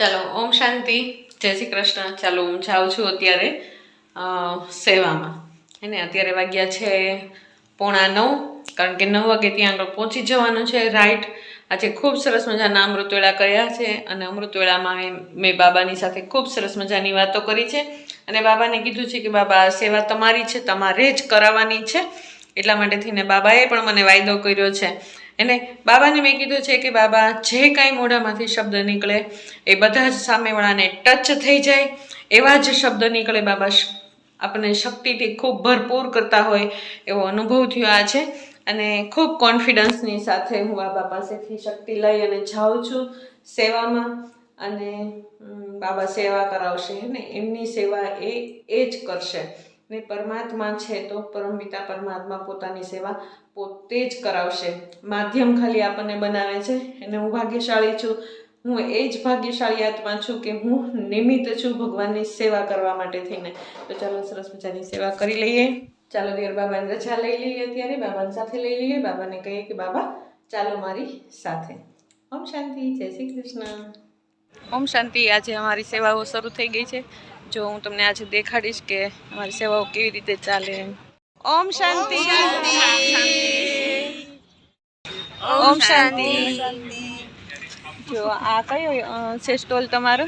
ચાલો ઓમ શાંતિ, જય શ્રી કૃષ્ણ. ચાલો હું જાઉં છું અત્યારે સેવામાં. એને અત્યારે વાગ્યા છે 8:45, કારણ કે 9 વાગે ત્યાં આગળ પહોંચી જવાનું છે. રાઈટ. આજે ખૂબ સરસ મજાના અમૃતવેળા કર્યા છે અને અમૃતવેળામાં મેં બાબાની સાથે ખૂબ સરસ મજાની વાતો કરી છે અને બાબાને કીધું છે કે બાબા આ સેવા તમારી છે, તમારે જ કરાવવાની છે. એટલા માટે થઈને બાબાએ પણ મને વાયદો કર્યો છે. એને બાબાને મેં કીધું છે કે બાબા જે કાંઈ મોઢામાંથી શબ્દ નીકળે એ બધા જ સામેવાળાને ટચ થઈ જાય એવા જ શબ્દ નીકળે. બાબા આપણને શક્તિથી ખૂબ ભરપૂર કરતા હોય એવો અનુભવ થયો આ છે અને ખૂબ કોન્ફિડન્સની સાથે હું બાબા પાસેથી શક્તિ લઈ અને જાઉં છું સેવામાં. અને બાબા સેવા કરાવશે ને એમની સેવા એ જ કરશે ને પરમાત્મા છે તો પરમપિતા પરમાત્મા પોતાની સેવા પોતે જ કરાવશે. માધ્યમ ખાલી આપણને બનાવે છે અને હું ભાગ્યશાળી છું. હું એ જ ભાગ્યશાળી આત્મા છું કે હું નિમિત્ત છું ભગવાનની સેવા કરવા માટે થઈને. તો ચાલો સરસ મજાની સેવા કરી લઈએ. ચાલો દેર બાબાની રજા લઈ લઈએ, અત્યારે બાબાની સાથે લઈ લઈએ. બાબાને કહીએ કે બાબા ચાલો મારી સાથે. ઓમ શાંતિ, જય શ્રી કૃષ્ણ. ઓમ શાંતિ. આજે અમારી સેવાઓ શરૂ થઈ ગઈ છે. જો હું તમને આજે દેખાડીશ કે અમારી સેવાઓ કેવી રીતે ચાલે. ઓમ શાંતિ. ઓમ શાંતિ. જો આ કયો છે સ્ટોલ તમારો?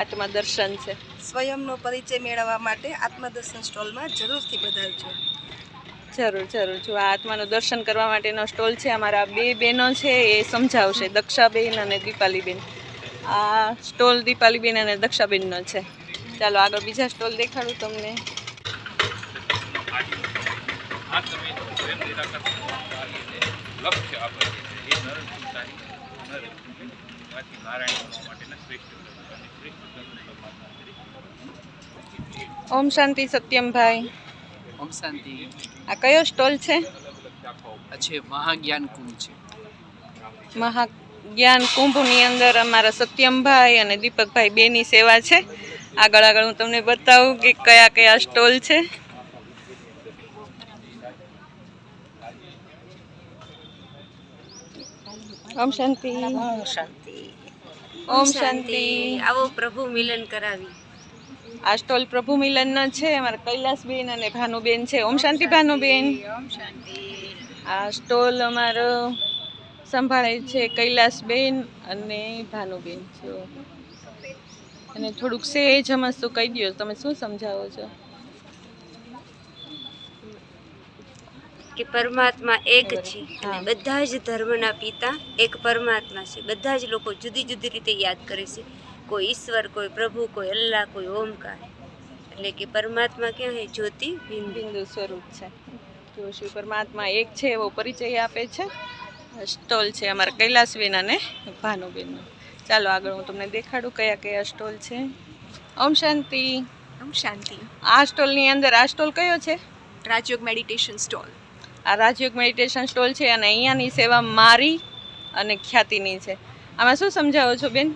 આત્મા દર્શન છે. સ્વયંનો પરિચય મેળવવા માટે આત્મદર્શન સ્ટોલમાં જરૂરથી પધારજો. જરૂર. જો આ આત્માનું દર્શન કરવા માટેનો સ્ટોલ છે. અમારા બે બહેનો છે એ સમજાવશે, દક્ષાબેન અને દીપાલીબેન. આ સ્ટોલ દીપાલીબેન અને દક્ષાબેનનો છે. ચાલો આગળ બીજા સ્ટોલ દેખાડું તમને. ઓમ શાંતિ સત્યમભાઈ. ઓમ શાંતિ. આ કયો સ્ટોલ છે? છે મહાજ્ઞાન કુંભ છે. મહાજ્ઞાન કુંભની અંદર અમારા સત્યમભાઈ અને દીપકભાઈ બેની સેવા છે. આગળ હું તમને બતાવું કે કયા કયા સ્ટોલ છે. ઓમ શાંતિ. ઓમ શાંતિ. ઓમ શાંતિ. આવો પ્રભુ મિલન કરાવી. આ સ્ટોલ પ્રભુ મિલનનો છે. અમારા કૈલાસબેન અને ભાનુબેન છે. ઓમ શાંતિ ભાનુબેન. ઓમ શાંતિ. આ સ્ટોલ અમારો સંભાળે છે કૈલાસબેન અને ભાનુબેન છે. અને થોડુંક સહેજ હમણાં કહી દો, તમે શું સમજાવો છો? કે પરમાત્મા એક છે અને બધા જ ધર્મના પિતા એક પરમાત્મા છે. બધા જ લોકો જુદી જુદી રીતે યાદ કરે છે. કોઈ ઈશ્વર, કોઈ પ્રભુ, કોઈ અલ્લાહ, કોઈ ઓમકાર. એટલે કે પરમાત્મા ક્યાં છે? જ્યોતિ બિંદુ સ્વરૂપ છે. તો શિવ પરમાત્મા એક છે એવો પરિચય આપે છે. સ્ટોલ છે અમારા કૈલાસબેન અને ભાનુબેનનો. ચાલો આગળ હું તમને દેખાડું કયા કયા સ્ટોલ છે. ઓમ શાંતિ. ઓમ શાંતિ. આ સ્ટોલની અંદર આ સ્ટોલ કયો છે? રાજયોગ મેડિટેશન સ્ટોલ. આ રાજયોગ મેડિટેશન સ્ટોલ છે અને અહીંયાની સેવા મારી અને ખ્યાતિની છે. આમાં શું સમજાવો છો બેન?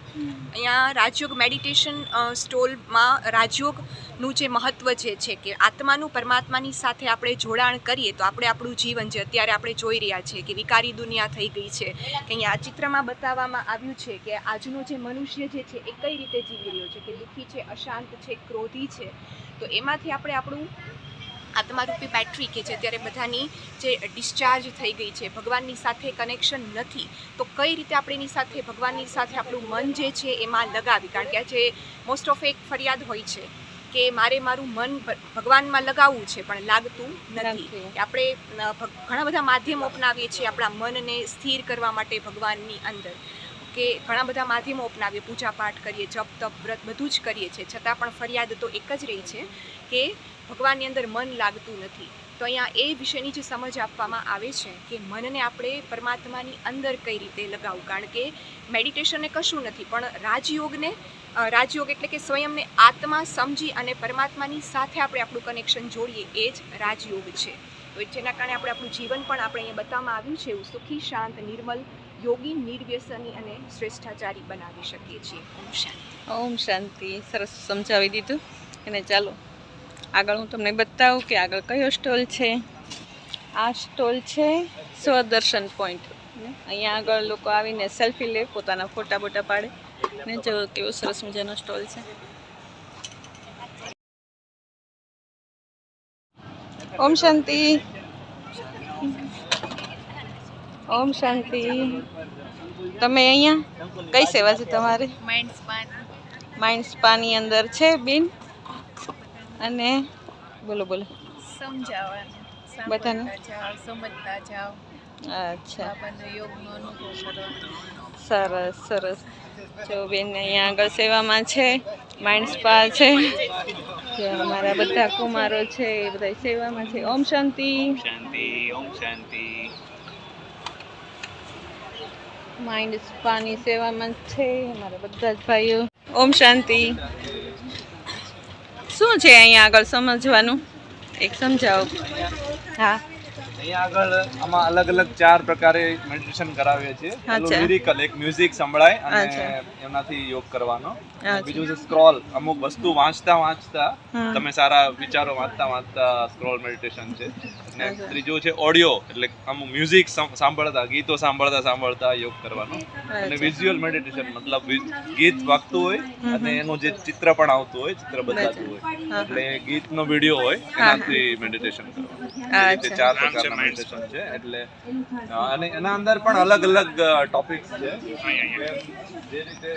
અહીંયા રાજયોગ મેડિટેશન સ્ટોલમાં રાજયોગનું જે મહત્ત્વ છે કે આત્માનું પરમાત્માની સાથે આપણે જોડાણ કરીએ તો આપણે આપણું જીવન જે અત્યારે આપણે જોઈ રહ્યા છીએ કે વિકારી દુનિયા થઈ ગઈ છે, કે અહીંયા આ ચિત્રમાં બતાવવામાં આવ્યું છે કે આજનો જે મનુષ્ય જે છે એ કઈ રીતે જીવી રહ્યો છે, કે દુઃખી છે, અશાંત છે, ક્રોધી છે. તો એમાંથી આપણે આપણું આત્મારૂપી બેટરી કે જે અત્યારે બધાની જે ડિસ્ચાર્જ થઈ ગઈ છે, ભગવાનની સાથે કનેક્શન નથી, તો કઈ રીતે આપણે એની સાથે ભગવાનની સાથે આપણું મન જે છે એમાં લગાવી. કારણ કે આજે મોસ્ટ ઓફ એક ફરિયાદ હોય છે કે મારે મારું મન ભગવાનમાં લગાવવું છે પણ લાગતું નથી. આપણે ઘણા બધા માધ્યમો અપનાવીએ છીએ આપણા મનને સ્થિર કરવા માટે ભગવાનની અંદર, કે ઘણા બધા માધ્યમો અપનાવીએ, પૂજા પાઠ કરીએ, જપ તપ વ્રત બધું જ કરીએ છીએ, છતાં પણ ફરિયાદ તો એક જ રહી છે કે ભગવાનની અંદર મન લાગતું નથી. તો અહીંયા એ વિશેની જે સમજ આપવામાં આવે છે કે મનને આપણે પરમાત્માની અંદર કઈ રીતે લગાવવું. કારણ કે મેડિટેશનને કશું નથી પણ રાજયોગ એટલે કે સ્વયંને આત્મા સમજી અને પરમાત્માની સાથે આપણે આપણું કનેક્શન જોડીએ એ જ રાજયોગ છે. તો જેના કારણે આપણે આપણું જીવન પણ આપણે અહીંયા બતાવવામાં આવ્યું છે એવું સુખી, શાંત, નિર્મલ, યોગી, નિર્વ્યસની અને શ્રેષ્ઠાચારી બનાવી શકીએ છીએ. ઓમ શાંતિ. ઓમ શાંતિ. સરસ સમજાવી દીધું. અને ચાલો આગળ હું તમને બતાવું કે આગળ કયો સ્ટોલ છે. આ સ્ટોલ છે સ્વદર્શન પોઈન્ટ. ને અહીંયા આગળ લોકો આવીને સેલ્ફી લે, પોતાના ફોટા બોટા પાડે ને જો કેવો સરસ મજાનો સ્ટોલ છે. ઓમ શાંતિ. ઓમ શાંતિ. તમે અહીંયા કઈ સેવા છે તમારી? માઇન્ડ સ્પાની અંદર છે બેન, અને બોલો બોલો. સમજાવવાનું બધાને સમજતા જાઓ, અચ્છા, બાબાનો યોગનો અનુભવ કરવાનો. સરસ સરસ. જો બેન અહીંયા આગળ સેવામાં છે, માઇન્ડ સ્પા છે, જે અમારા બધા કુમારો છે એ બધા સેવામાં છે. ઓમ શાંતિ. શાંતિ. ઓમ શાંતિ. માઇન્ડ સ્પાની સેવામાં છે અમારા બધા જ ભાઈઓ. ઓમ શાંતિ. શું છે અહીંયા આગળ સમજવાનું? એક સમજાવો. હા. અહીંયા આગળ આમાં અલગ અલગ 4 પ્રકારે મેડિટેશન કરાવીએ છીએ. અચ્છા. લિરિકલ, એક મ્યુઝિક સંભળાય અને અચ્છા. એનાથી યોગ કરવાનો. અચ્છા. બીજું છે સ્ક્રોલ, અમુક વસ્તુ વાંચતા હમ. તમે સારા વિચારો વાંચતા સ્ક્રોલ મેડિટેશન છે. અને અચ્છા. ત્રીજું છે ઓડિયો, એટલે અમુક મ્યુઝિક સાંભળતા, ગીતો સાંભળતા યોગ કરવાનો. અને અચ્છા. વિઝ્યુઅલ મેડિટેશન, મતલબ ગીત વાગતું હોય અને એનું જે ચિત્ર પણ આવતું હોય, ચિત્ર બદલાતું હોય, હા. એટલે ગીતનો વિડીયો હોય એનાથી મેડિટેશન કરવાનું. એ રીતે 4 પ્રકારના મેડિટેશન છે. એટલે અને એના અંદર પણ અલગ અલગ ટોપિક્સ છે. જે રીતે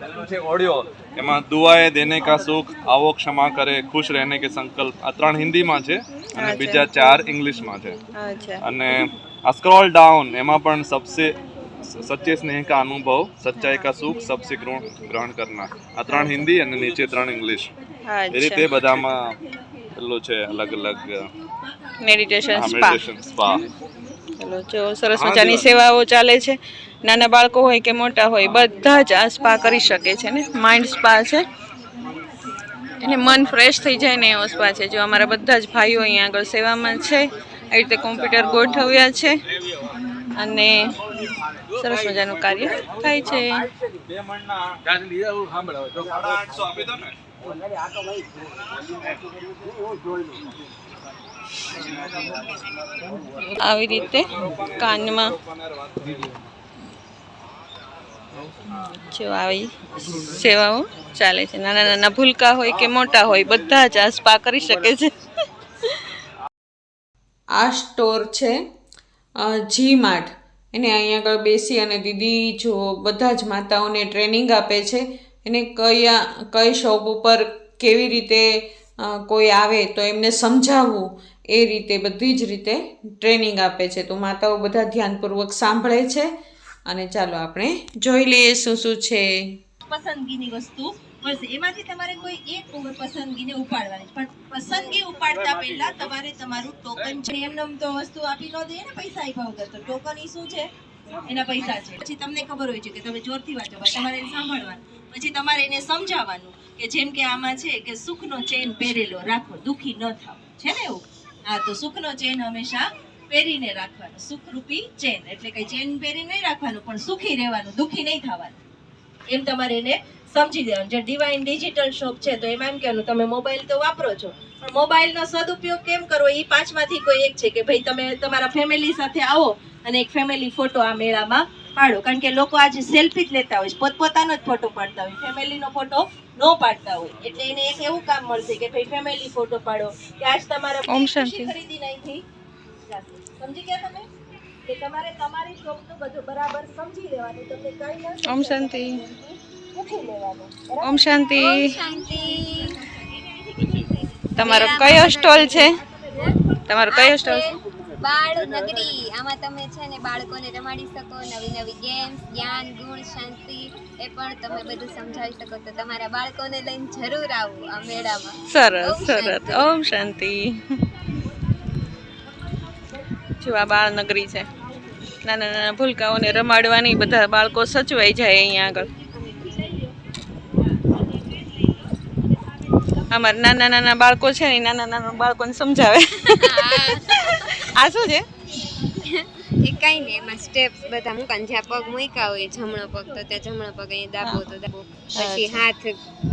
પહેલું છે ઓડિયો, એમાં દુઆએ દેને કા સુખ, આવો ક્ષમા કરે, ખુશ રહેને કે સંકલ્પ. આ 3 હિન્દીમાં છે અને અચ્છા. બીજા 4 ઇંગ્લિશમાં છે. અચ્છા. અને આ સ્ક્રોલ ડાઉન, એમાં પણ સબસે સચ્ચે સ્નેહ કા અનુભવ, સચ્ચાઈ કા સુખ, સબસે ગ્રહણ કરના. આ 3 હિન્દી અને નીચે 3 ઇંગ્લિશ. એ રીતે બધામાં પેલું છે અલગ અલગ મેડિટેશન સ્પા. Meditation spa. ચલો, જો સરસ મજાની સેવાઓ ચાલે છે. નાના બાળકો હોય કે મોટા હોય બધા જ આ સ્પા કરી શકે છે ને. માઇન્ડ સ્પા છે, એને મન ફ્રેશ થઈ જાય ને એવો સ્પા છે. જો અમારા બધા જ ભાઈઓ અહીંયા આગળ સેવામાં છે. આવી રીતે કોમ્પ્યુટર ગોઠવ્યા છે અને સરસ મજાનું કાર્ય થાય છે. 850 આપી દો ને. આવી રીતે કાનમાં જો આવી સેવાઓ ચાલે છે. નાના નાના ભૂલકા હોય કે મોટા હોય બધા જ આ સ્પા કરી શકે છે. આ સ્ટોર છે જી માર્ટ. એને અહીંયા આગળ બેસી અને દીદી જો બધા જ માતાઓને ટ્રેનિંગ આપે છે. એને કઈ શોપ ઉપર કેવી રીતે કોઈ આવે તો એમને સમજાવવું, એ રીતે બધી જ રીતે ટ્રેનિંગ આપે છે. તો માતાઓ બધા ધ્યાનપૂર્વક સાંભળે છે અને ચાલો આપણે જોઈ લઈએ શું શું છે. પસંદગીની વસ્તુ મળશે, એમાંથી તમારે કોઈ એક પસંદગીને ઉપાડવાની છે. પણ પસંદગી ઉપાડતા પહેલા તમારે તમારું ટોકન છે. એમને તો વસ્તુ આપી ન દે ને પૈસા આપ્યા વગર. તો ટોકન ઈ શું છે? એના પૈસા છે. પછી તમને ખબર હોય છે કે તમે જોરથી વાંચો, તમારે એને સાંભળવાનું. પછી તમારે એને સમજાવવાનું કે જેમ કે આમાં છે કે સુખનો ચેન પહેરેલો રાખો, દુઃખી ન થાવ, છે ને એવું. હા, તો સુખનો ચેન હંમેશા પહેરીને રાખવાનો. સુખરૂપી ચેન એટલે કઈ ચેન પહેરી નહીં રાખવાનું, પણ સુખી રહેવાનું, દુઃખી નહીં થવાનું. એમ તમારે એને સમજી દેવાનું. જે ડિવાઇન ડિજિટલ શોપ છે તો એમાં એમ કહેવાનું તમે મોબાઈલ તો વાપરો છો, પણ મોબાઈલનો સદુપયોગ કેમ કરવો, એ 5માંથી કોઈ એક છે કે ભાઈ તમે તમારા ફેમિલી સાથે આવો અને એક ફેમિલી ફોટો આ મેળામાં પાડો. કારણ કે લોકો આજે સેલ્ફી જ લેતા હોય, પોતપોતાનો જ ફોટો પાડતા હોય, ફેમિલીનો ફોટો ન પાડતા હોય. એટલે એને એક એવું કામ મળશે કે ભાઈ ફેમિલી ફોટો પાડો કે આજ તમારા ખુશી ખરીદી નાખી. સમજી ગયા તમે? કે તમારે તમારી શોપનું બધું બરાબર સમજી લેવાનું. તમને કઈ ન ઓમ શાંતિ. પૂછી લેવાનું. ઓમ શાંતિ. તમારો કયો સ્ટોલ છે? તમારો કયો સ્ટોલ છે? બાળ નગરી. આમાં તમે છે ને બાળકોને રમાડી શકો, નવી નવી ગેમ્સ, જ્ઞાન, ગુણ, શાંતિ એ પણ તમે બધું સમજાવી શકો. તો તમારા બાળકોને લઈને જરૂર આવો આ મેળામાં. સરસ સરસ. ઓમ શાંતિ. જો આ બાળ નગરી છે. નાના નાના ભૂલકાઓને રમાડવાની, બધા બાળકો સચવાઈ જાય અહીંયા આગળ. અમારા નાના નાના બાળકો છે ને નાના નાના બાળકોને સમજાવે. આ શું છે? એ કઈ નહીં, એમાં સ્ટેપ્સ બધા મૂકવાના. જ્યાં પગ મૂક્યા હોય જમણો પગ તો ત્યાં જમણો પગ અહીં દાબો તો દાબો, પછી હાથ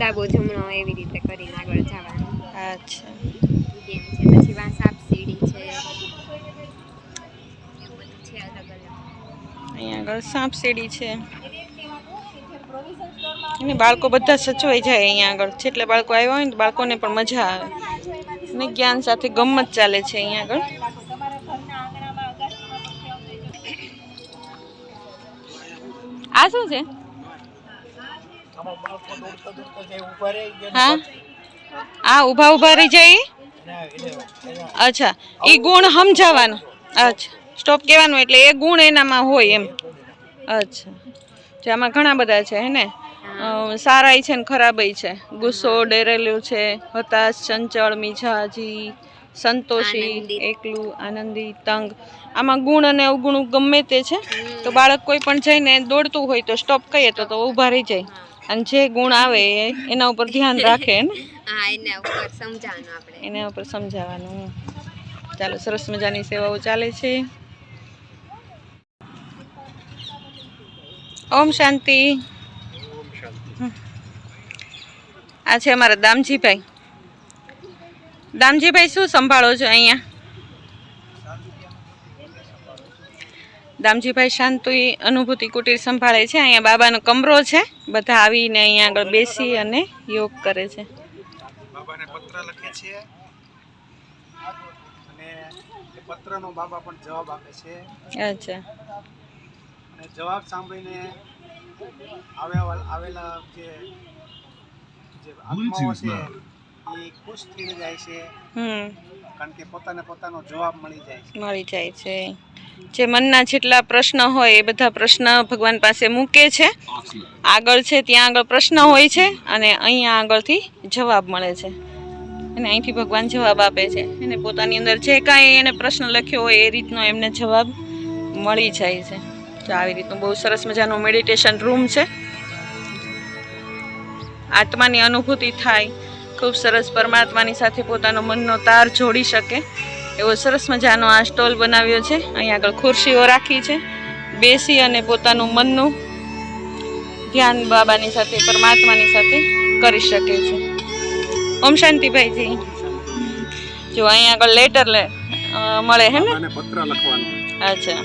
દાબો જમણો, એવી રીતે કરીને આગળ જવાનું. અચ્છા. ગેમ છે. પછી વાં સાપ સીડી છે, એવું બધું છે અલગ અલગ. અહીંયા આગળ સાપ સીડી છે અને બાળકો બધા સચવાઈ જાય અહીંયા આગળ. જેટલા બાળકો આવ્યા હોય ને તો બાળકોને પણ મજા આવે અને જ્ઞાન સાથે ગમત ચાલે છે અહીંયા આગળ. આ શું છે? હા, આ ઊભા ઊભા રહી જાય. અચ્છા, એ ગુણ સમજાવવાનો. અચ્છા, સ્ટોપ કહેવાનું એટલે એ ગુણ એનામાં હોય એમ. અચ્છા, જે આમાં ઘણા બધા છે હે ને, સારાય છે ને ખરાબય છે. ગુસ્સો, ડરેલું છે, હતાશ, ચંચળ, મિજાજી, સંતોષી, એકલું, આનંદી, તંગ. આમાં ગુણ અને અવગુણ ગમે તે છે. તો બાળક કોઈ પણ જઈને દોડતું હોય તો સ્ટોપ કહીએ તો ઊભા રહી જાય અને જે ગુણ આવે એના ઉપર ધ્યાન રાખે ને. એના ઉપર સમજાવવાનું. ચાલો, સરસ મજાની સેવાઓ ચાલે છે. ઓમ શાંતિ. આ છે અમારા દામજીભાઈ. દામજીભાઈ શું સંભાળો છો અહીંયા? દામજીભાઈ શાંતિ અનુભૂતિ કુટીર સંભાળે છે. અહીંયા બાબાનો કમરો છે. બધા આવીને અહીંયા આગળ બેસી અને યોગ કરે છે. બાબાને પત્ર લખે છે અને એ પત્રનો બાબા પણ જવાબ આપે છે. અચ્છા. અને જવાબ સાંભળીને આવેલા જે આત્માઓ છે એ ખુશ થઈ જાય છે. કારણ કે પોતાને પોતાનો જવાબ મળી જાય છે. જે મનના જેટલા પ્રશ્ન હોય એ બધા પ્રશ્ન ભગવાન પાસે મૂકે છે. આગળ છે ત્યાં આગળ પ્રશ્ન હોય છે અને અહીંયા આગળથી જવાબ મળે છે અને અહીંથી ભગવાન જવાબ આપે છે. એને પોતાની અંદર જે કાંઈ એને પ્રશ્ન લખ્યો હોય એ રીતનો એમને જવાબ મળી જાય છે. તો આવી રીતનું બહુ સરસ મજાનો મેડિટેશન રૂમ છે. આત્માની અનુભૂતિ થાય, ખૂબ સરસ પરમાત્માની સાથે પોતાનો મનનો તાર જોડી શકે એવો સરસ મજાનો આ સ્ટોલ બનાવ્યો છે. અહીંયા આગળ ખુરશીઓ રાખી છે. બેસી અને પોતાનું મનનું ધ્યાન બાબાની સાથે, પરમાત્માની સાથે કરી શકે છે. ઓમ શાંતિભાઈજી. જો અહીંયા આગળ લેટર મળે હે ને, પત્ર લખવાનો. અચ્છા,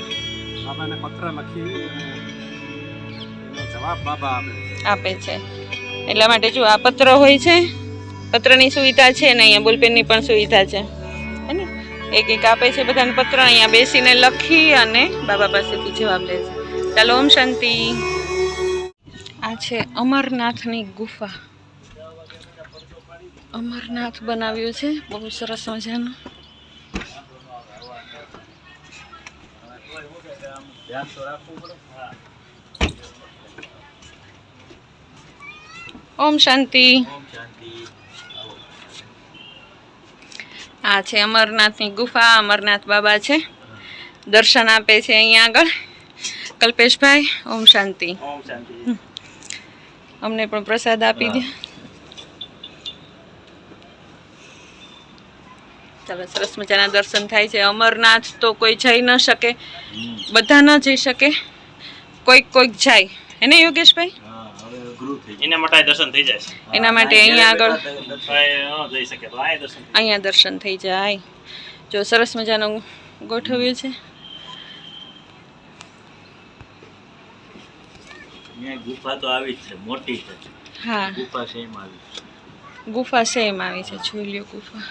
બાબાને પત્ર લખી એનો જવાબ બાબા આપે છે. એટલા માટે જો આ પત્ર હોય છે, પત્રની સુવિધા છે ને અહીંયા બોલપેનની પણ સુવિધા છે હે ને. એક એક આપે છે બધાને પત્ર. અહીંયા બેસીને લખી અને બાબા પાસેથી જવાબ લે છે. ચાલો, ઓમ શાંતિ. આ છે અમરનાથની ગુફા. અમરનાથ બનાવ્યું છે બહુ સરસ મજાનું. ઓમ શાંતિ. આ છે અમરનાથની ગુફા. અમરનાથ બાબા છે, દર્શન આપે છે અહીંયા આગળ. કલ્પેશભાઈ, ઓમ શાંતિ. અમને પણ પ્રસાદ આપી દે. ચાલો, સરસ મજાના દર્શન થાય છે. અમરનાથ તો કોઈ જઈ ન શકે, બધા ન જઈ શકે, કોઈક જાય એને યોગેશભાઈ. એના માટે દર્શન થઈ જાય. એના માટે અહીંયા આગળ જઈ શકે તો આ દર્શન, અહીંયા દર્શન થઈ જાય. જો સરસ મજાનું ગોઠવ્યું છે. ગુફા તો આવી છે, મોટી છે. હા, ગુફા સેમ આવી છે. ગુફા સેમ આવી છે. જોઈ લ્યો ગુફા.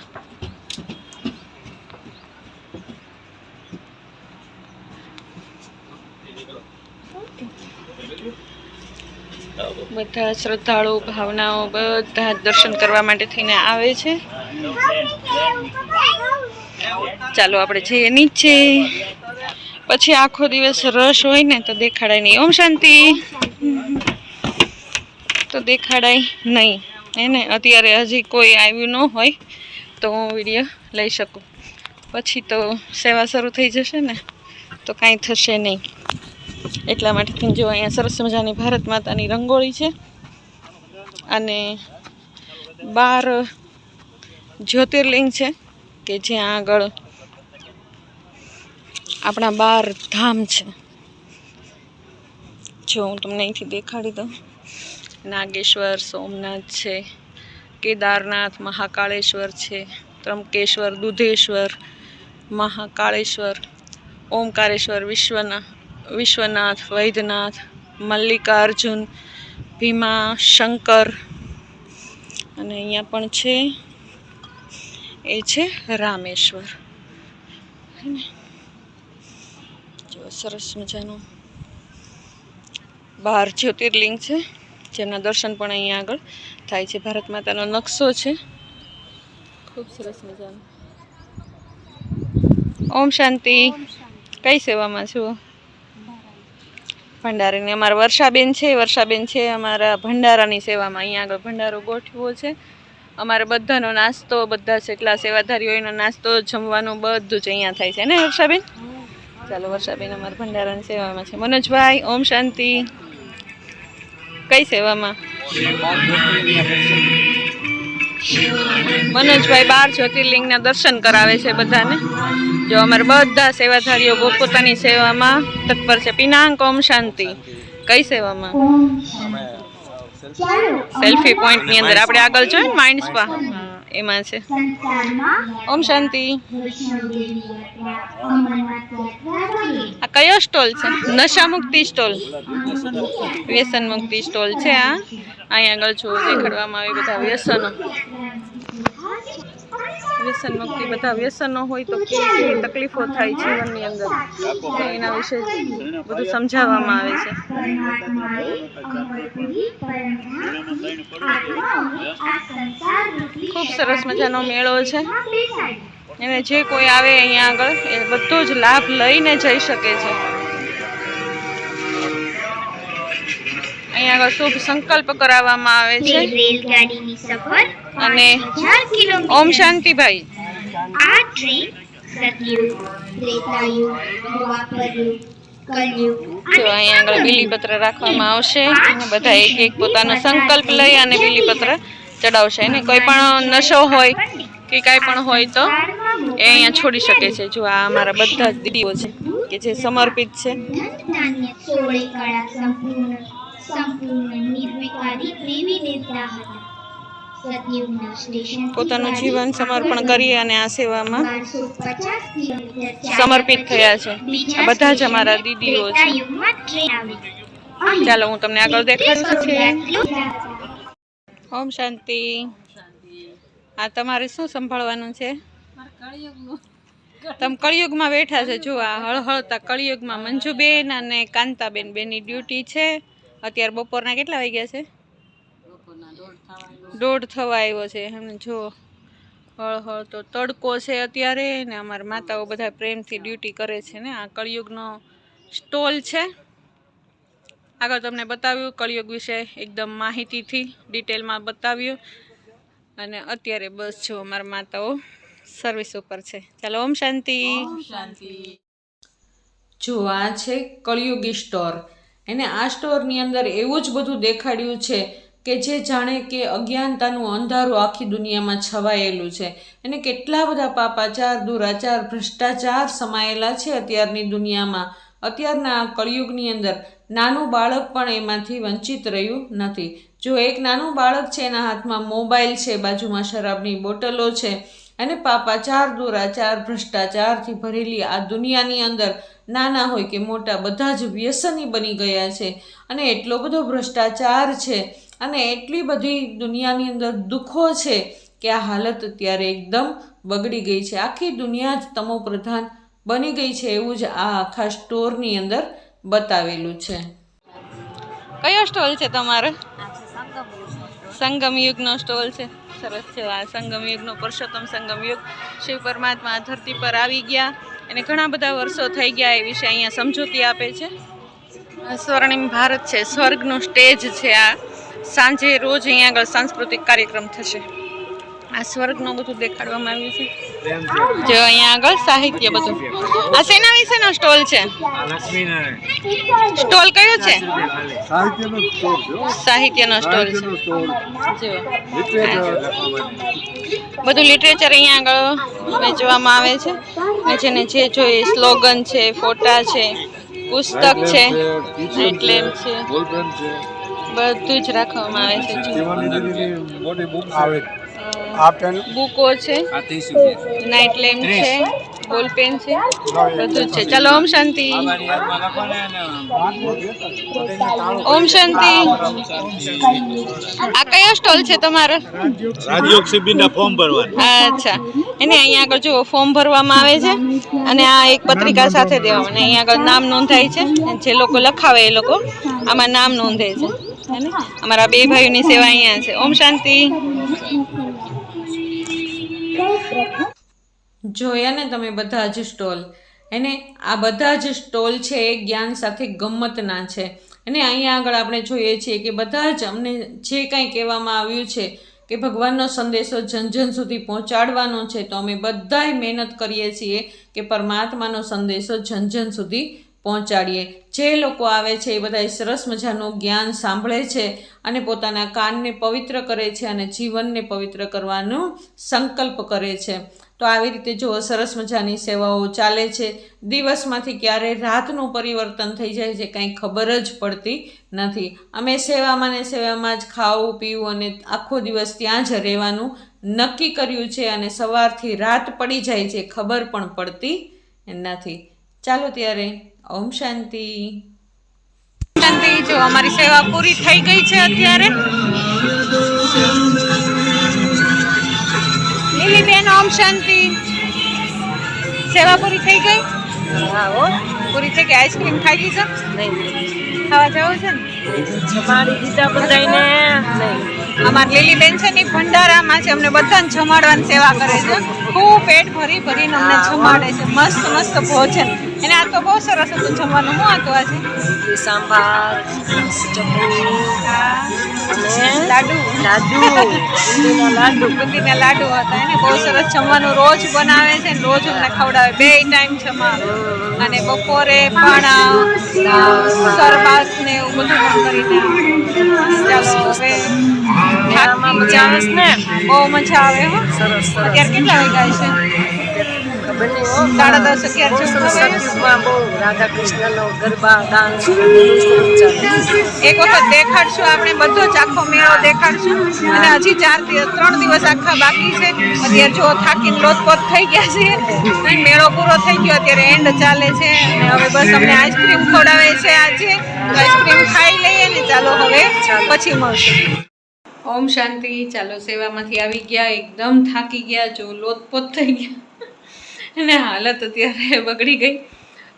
બધા શ્રદ્ધાળુ ભાવનાઓ બધા દર્શન કરવા માટે થઈને આવે છે. ચાલો આપણે જઈએ નીચે. પછી આખો દિવસ રસ હોય ને તો દેખાડાય નહીં. ઓમ શાંતિ. તો દેખાડાય નહીં એને. અત્યારે હજી કોઈ આવ્યું ન હોય તો હું વિડીયો લઈ શકું. પછી તો સેવા શરૂ થઈ જશે ને તો કાંઈ થશે નહીં. એટલા માટે જો અહીંયા સરસ મજાની ભારત માતાની રંગોળી છે અને 12 જ્યોતિર્લિંગ છે કે જ્યાં આગળ આપણા 12 ધામ છે. જો હું તમને અહીંથી દેખાડી દઉં. નાગેશ્વર, સોમનાથ છે, કેદારનાથ, મહાકાળેશ્વર છે, ત્રંબકેશ્વર, દુધેશ્વર, મહાકાળેશ્વર, ઓમકારેશ્વર, વિશ્વના વિશ્વનાથ, વૈદ્યનાથ, મલ્લિકાર્જુન, ભીમા શંકર અને અહીંયા પણ છે, એ છે રામેશ્વર. જો સરસ મજાનું 12 જ્યોતિર્લિંગ છે, જેમના દર્શન પણ અહીંયા આગળ થાય છે. ભારત માતાનો નકશો છે, ખૂબ સરસ મજાનો. ઓમ શાંતિ. કઈ સેવામાં છો? ભંડારાની. અમારા વર્ષાબેન છે અમારા ભંડારાની સેવામાં. અહીંયા આગળ ભંડારો ગોઠવ્યો છે. અમારે બધાનો નાસ્તો, બધા જેટલા સેવાધારીઓ એનો નાસ્તો, જમવાનું બધું જ અહીંયા થાય છે ને વર્ષાબેન? ચાલો, વર્ષાબેન અમારા ભંડારાની સેવામાં છે. મનોજભાઈ, ઓમ શાંતિ. કઈ સેવામાં? મનોજભાઈ 12 જ્યોતિર્લિંગના દર્શન કરાવે છે બધાને. જો અમારે બધા સેવાધારીઓ પોતાની સેવામાં તત્પર છે. પિનાંક, ઓમ શાંતિ. કઈ સેવામાં? સેલ્ફી પોઈન્ટની અંદર આપણે આગળ જોઈએ ને માઇન્ડ સ્પા, એમાં છે. ઓમ શાંતિ. આ કયો સ્ટોલ છે? નશા મુક્તિ સ્ટોલ, વ્યસન મુક્તિ સ્ટોલ છે. અહીંયા આગળ જો દેખાડવામાં આવે બધા વ્યસનો, વ્યસન મુક્તિ. બધા વ્યસનો હોય તો કેવી તકલીફો થાય જીવનની અંદર, એના વિશે બધું સમજાવવામાં આવે છે. ખૂબ સરસ મજાનો મેળો છે, એને જે કોઈ આવે અહીંયા આગળ એ બધો જ લાભ લઈને જઈ શકે છે. અહીંયા આગળ શુભ સંકલ્પ કરાવવામાં આવે છે. અને ઓમ શાંતિભાઈ, જો અહીંયા આગળ બીલીપત્ર રાખવામાં આવશે અને બધા એક પોતાનો સંકલ્પ લઈ અને બીલીપત્ર ચડાવશે. અને કોઈ પણ નશો હોય કે કાંઈ પણ હોય તો એ અહીંયા છોડી શકે છે. જો આ અમારા બધા જ દીદીઓ છે કે જે સમર્પિત છે. પોતાનું જીવન સમર્પણ કરી અને આ સેવામાં સમર્પિત થયા છે. આ બધા જ અમારા દીદીઓ છે. ચાલો હું તમને આગળ દેખાડું છું. ઓમ શાંતિ. આ તમારે શું સંભાળવાનું છે? તમે કળિયુગમાં બેઠા છે. જો આ હળહળતા કળિયુગમાં મંજુબેન અને કાંતાબેન બેની ડ્યુટી છે. અત્યારે બપોરના કેટલા વાગ્યા છે? 1:30 થવા આવ્યો છે. એમને જો હળહળ તો તડકો છે અત્યારે ને અમારા માતાઓ બધા પ્રેમથી ડ્યુટી કરે છે ને. આ કળિયુગનો સ્ટોલ છે. આગળ તમને બતાવ્યું કળિયુગ વિશે એકદમ માહિતીથી ડિટેલમાં બતાવ્યું. અને અત્યારે બસ જો અમારા માતાઓ સર્વિસ ઉપર છે. ચાલો, ઓમ શાંતિ. જો આ છે કળિયુગી સ્ટોર. એને આ સ્ટોરની અંદર એવું જ બધું દેખાડ્યું છે કે જે જાણે કે અજ્ઞાનતાનું અંધારું આખી દુનિયામાં છવાયેલું છે. અને કેટલા બધા પાપાચાર, દુરાચાર, ભ્રષ્ટાચાર સમાયેલા છે અત્યારની દુનિયામાં. અત્યારના આ કળિયુગની અંદર નાનું બાળક પણ એમાંથી વંચિત રહ્યું નથી. જો એક નાનું બાળક છે, એના હાથમાં મોબાઈલ છે, બાજુમાં શરાબની બોટલો છે, અને પાપાચાર, દુરાચાર, ભ્રષ્ટાચારથી ભરેલી આ દુનિયાની અંદર નાના હોય કે મોટા બધા જ વ્યસની બની ગયા છે. અને એટલો બધો ભ્રષ્ટાચાર છે અને એટલી બધી દુનિયાની અંદર દુઃખો છે કે આ હાલત અત્યારે એકદમ બગડી ગઈ છે. આખી દુનિયા જ તમો પ્રધાન બની ગઈ છે, એવું જ આ આખા સ્ટોરની અંદર બતાવેલું છે. કયો સ્ટોલ છે તમારો? સંગમ યુગનો સ્ટોલ છે. સરસ છે. આ સંગમ યુગનો પુરુષોત્તમ સંગમ યુગ, શિવ પરમાત્મા ધરતી પર આવી ગયા અને ઘણા બધા વર્ષો થઈ ગયા એ વિશે અહીંયા સમજૂતી આપે છે. સ્વર્ણિમ ભારત છે, સ્વર્ગનું સ્ટેજ છે. આ સાંજે રોજ અહીંયા આગળ સાંસ્કૃતિક કાર્યક્રમ થશે. આ સ્વર્ગનું બધું દેખાડવામાં આવ્યું છે. જો અહીંયા આગળ સાહિત્ય બધું. આ શેના વિશેનો સ્ટોલ છે? સ્ટોલ કયો છે? સાહિત્યનો સ્ટોલ છે. જો બધું લિટરેચર અહીંયા આગળ વેચવામાં આવે છે. અને જેને જે જોઈએ સ્લોગન છે, ફોટા છે, પુસ્તક છે, નાઇટલેમ્પ છે, બધું જ રાખવામાં આવે છે. બુકો છે, નાઇટલેમ્પ છે, બોલપેન છે, બધું જ છે. ચાલો ઓમ શાંતિ. ઓમ શાંતિ. આ કયો સ્ટોલ છે તમારો? રાજયોગ શિબિરના ફોર્મ ભરવાનું. અચ્છા, એને અહીંયા આગળ જો ફોર્મ ભરવામાં આવે છે અને આ એક પત્રિકા સાથે દેવામાં અને અહીંયા આગળ નામ નોંધાય છે. જે લોકો લખાવે એ લોકો આમાં નામ નોંધે છે. અને અમારા બે ભાઈઓની સેવા અહીંયા છે. ઓમ શાંતિ. જોયા ને તમે બધા જ સ્ટોલ, અને આ બધા જ સ્ટોલ છે એ જ્ઞાન સાથે ગમ્મતના છે. અને અહીંયા આગળ આપણે જોઈએ છીએ કે બધા જ અમને જે કાંઈ કહેવામાં આવ્યું છે કે ભગવાનનો સંદેશો જન જન સુધી પહોંચાડવાનો છે, તો અમે બધાય મહેનત કરીએ છીએ કે પરમાત્માનો સંદેશો જન જન સુધી પહોંચાડીએ. જે લોકો આવે છે એ બધા સરસ મજાનું જ્ઞાન સાંભળે છે અને પોતાના કાનને પવિત્ર કરે છે અને જીવનને પવિત્ર કરવાનો સંકલ્પ કરે છે. તો આવી રીતે જો સરસ મજાની સેવાઓ ચાલે છે. દિવસમાંથી ક્યારે રાતનું પરિવર્તન થઈ જાય છે કાંઈ ખબર જ પડતી નથી. અમે સેવામાં ને સેવામાં જ ખાવું પીવું અને આખો દિવસ ત્યાં જ રહેવાનું નક્કી કર્યું છે અને સવારથી રાત પડી જાય છે ખબર પણ પડતી નથી. ચાલો ત્યારે ઓમ શાંતિ. શાંતિ. જો અમારી સેવા પૂરી થઈ ગઈ છે અત્યારે. લીલીબેન ઓમ શાંતિ. સેવા પૂરી થઈ ગઈ? હા હો, પૂરી થઈ ગઈ. આઈસ્ક્રીમ ખાઈ લીધો? નહીં. ખાવા જવું છે ને? જમાડી દીધા બધાને. અમારી લીલીબેન છે ને ભંડારામાં છે, અમને બધાને જમાડવાની સેવા કરે છે. ખૂબ પેટ ભરી ભરીને અમને જમાડે છે. મસ્ત મસ્ત ભોજન. એને આ તો બહુ સરસ હતું જમવાનું. શું હતું આજે? સાંભાર, લાડુ બુંદીના લાડુ હતા. એને બહુ સરસ જમવાનું રોજ બનાવે છે, રોજ અમને ખવડાવે. 2 ટાઈમ જમાવે અને બપોરે પણ શરબત ને એવું બધું પણ કરીને. ચાલો હવે મજા આવે ને? બહુ મજા આવે. હો સરસ. અત્યારે કેટલા વાગ્યા છે? 10:30 રાધા કૃષ્ણનો ગરબા ડાન્સ એક વખત દેખાડશું આપણે. બધો જ આખો મેળો દેખાડશું. અને હજી 3 દિવસ આખા બાકી છે. અત્યારે જો થાકીને લોથપોથ થઈ ગયા છે. મેળો પૂરો થઈ ગયો, અત્યારે એન્ડ ચાલે છે અને હવે બસ અમને આઈસ્ક્રીમ ખવડાવે છે આજે. આઈસ્ક્રીમ ખાઈ લઈએ ને. ચાલો હવે પછી મળશું. ઓમ શાંતિ. ચાલો સેવામાંથી આવી ગયા, એકદમ થાકી ગયા, જો લોથપોથ થઈ ગયા અને હાલત અત્યારે બગડી ગઈ.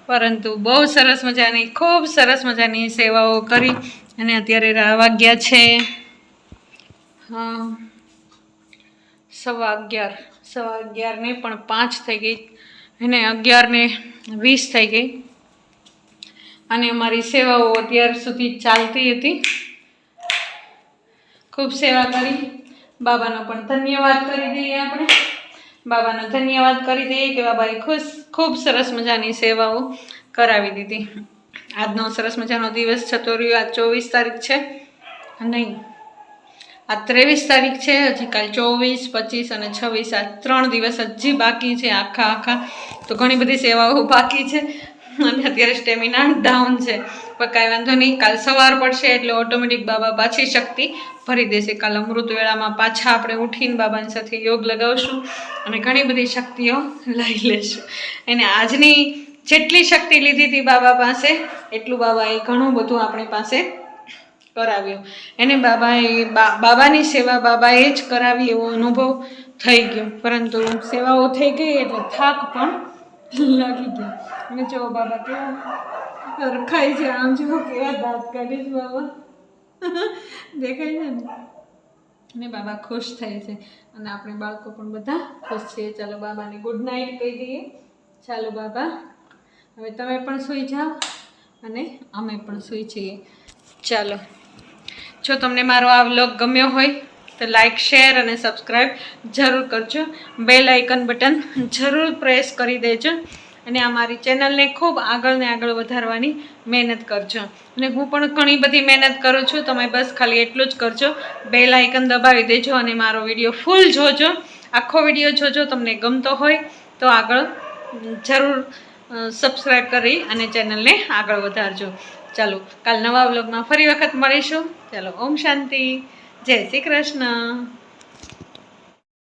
પરંતુ બહુ સરસ મજાની, ખૂબ સરસ મજાની સેવાઓ કરી અને અત્યારે વાગ્યા છે 11:15 ને પણ 5 થઈ ગઈ અને 11:20 થઈ ગઈ. અને અમારી સેવાઓ અત્યાર સુધી ચાલતી હતી. ખૂબ સેવા કરી. બાબાનો પણ ધન્યવાદ કરી દઈએ આપણે. બાબાનો ધન્યવાદ કરી દઈએ કે બાબાએ ખૂબ સરસ મજાની સેવાઓ કરાવી દીધી. આજનો સરસ મજાનો દિવસ જતો રહ્યો. આજ 24 તારીખ છે નહીં, આ 23 તારીખ છે. હજી કાલ 24, 25 અને 26 આ 3 દિવસ હજી બાકી છે આખા. તો ઘણી બધી સેવાઓ બાકી છે અને અત્યારે સ્ટેમિના ડાઉન છે. પણ કાંઈ વાંધો નહીં, કાલ સવાર પડશે એટલે ઓટોમેટિક બાબા પાછી શક્તિ ભરી દેશે. કાલ અમૃત વેળામાં પાછા આપણે ઉઠીને બાબાની સાથે યોગ લગાવશું અને ઘણી બધી શક્તિઓ લઈ લેશું. અને આજની જેટલી શક્તિ લીધી હતી બાબા પાસે એટલું બાબાએ ઘણું બધું આપણી પાસે કરાવ્યું. એને બાબાની સેવા બાબાએ જ કરાવી એવો અનુભવ થઈ ગયો. પરંતુ સેવાઓ થઈ ગઈ એટલે થાક પણ લાગી ગયો. અને જો બાબા કેવા રખાય છે, આમ જો કેવા દાંત કાઢે છે બાબા, દેખાય છે ને. અને બાબા ખુશ થાય છે અને આપણે બાળકો પણ બધા ખુશ છીએ. ચાલો બાબાને ગુડ નાઇટ કહી દઈએ. ચાલો બાબા, હવે તમે પણ સૂઈ જાઓ અને અમે પણ સૂઈ જઈએ. ચાલો, જો તમને મારો આ વ્લોગ ગમ્યો હોય તો લાઈક, શેર અને સબસ્ક્રાઈબ જરૂર કરજો. બેલ આઇકન બટન જરૂર પ્રેસ કરી દેજો અને અમારી ચેનલને ખૂબ આગળ ને આગળ વધારવાની મહેનત કરજો. અને હું પણ ઘણી બધી મહેનત કરું છું. તમે બસ ખાલી એટલું જ કરજો, બેલ આઇકન દબાવી દેજો અને મારો વિડીયો ફૂલ જોજો, આખો વિડીયો જોજો. તમને ગમતો હોય તો આગળ જરૂર સબસ્ક્રાઈબ કરી અને ચેનલને આગળ વધારજો. ચાલો, કાલ નવા વ્લોગમાં ફરી વખત મળીશું. ચાલો, ઓમ શાંતિ. જય શ્રી કૃષ્ણ.